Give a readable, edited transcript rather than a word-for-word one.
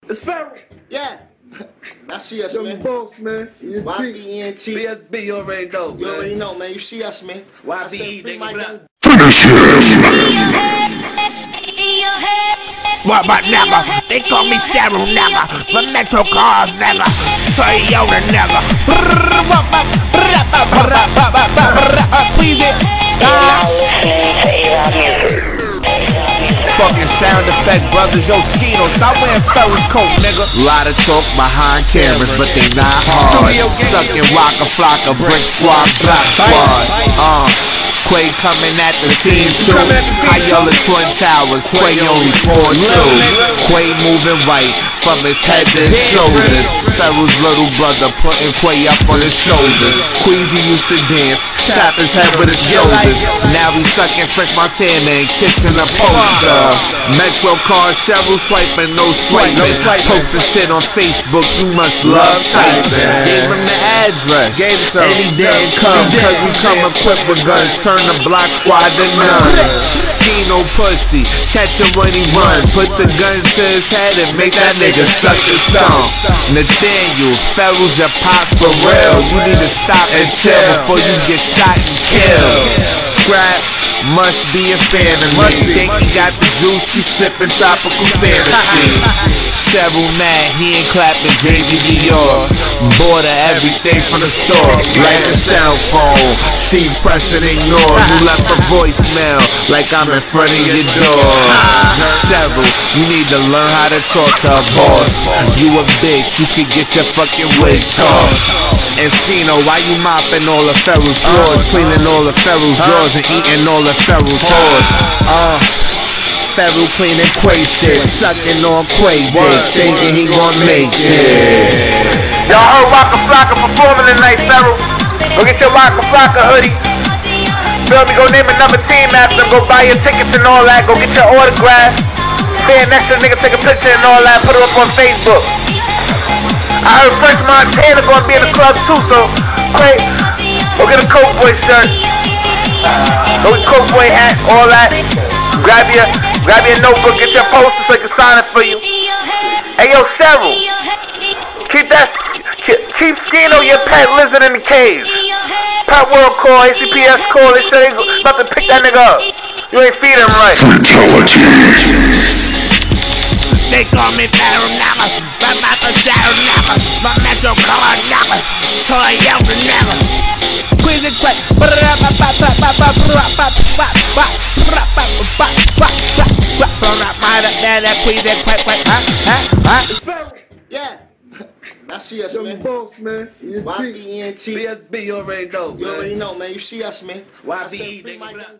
It's Pharaoh. Yeah. I see us, man. Boss, man. WOULDNT. BSB, you already know, man. You already know, man. You see us, man. YBE, nigga. What but nigga? They call me Cheryl nigga. The Metro cars nigga. Toyota nigga. Please it. Fucking sound effect brothers, yo Skino, stop wearing Ferris coat, nigga. Lot of talk behind cameras, but they not hard. Sucking Waka Flocka, Brick Squad, Block Squad. Quay coming at the team too. I yell at Twin Towers, Quay only 4-2. Quay moving right from his head to his shoulders. Ferrell's little brother putting Quay up on his shoulders. Queasy used to dance, tap his head with his shoulders. Now he's sucking French Montana and kissing a poster. Metro car, Cheryl swiping, no swiping. Posting shit on Facebook, you must love typing. Gave him the address, and he didn't come, cause we come equipped with guns. Turn the block squad to none. Skino pussy, catch him when he run. Put the gun to his head and make that nigga suck his thumb. Nathaniel, Ferrell's your pops for real. You need to stop and chill before you get shot and killed. Scrap must be a fan of me. Think he got the juice, he sipping tropical fantasy. Cheryl mad, he ain't clapping JBDR. Bought her everything from the store, like a cell phone. She press and ignore. You left a voicemail like I'm in front of your door. Cheryl, you need to learn how to talk to a boss. You a bitch, you could get your fucking wig tossed. And Skino, why you mopping all of Ferrell's floors, cleaning all of Ferrell's drawers and eating all of Ferrell's horse? Ferrell cleaning Quay shit, sucking on Quay dick, thinking he gon' make it. Y'all heard Waka Flocka performing tonight, Ferrell. Go get your Waka Flocka hoodie. Feel me? Go name another team after them. Go buy your tickets and all that. Go get your autograph. Stand next to the nigga, take a picture and all that. Put it up on Facebook. I heard French Montana gonna be in the club too, so great. Go get a Cowboy shirt. Go get a Cowboy hat, all that. Grab your notebook, get your poster so I can sign it for you. Hey yo, Cheryl, keep Skino your pet lizard in the cage. Pet World call, ACPS call, they said they about to pick that nigga up. You ain't feeding him right. Fatality. They call me Pharaoh nigga. I'm not a Cheryl nigga. My Metro car nigga. Toyota nigga. Queasy Quay. Yeah. I see us, man. Boss, man. YBNT. BSB, you already know, man. You already know, man. You see us, man. YBE, nigga.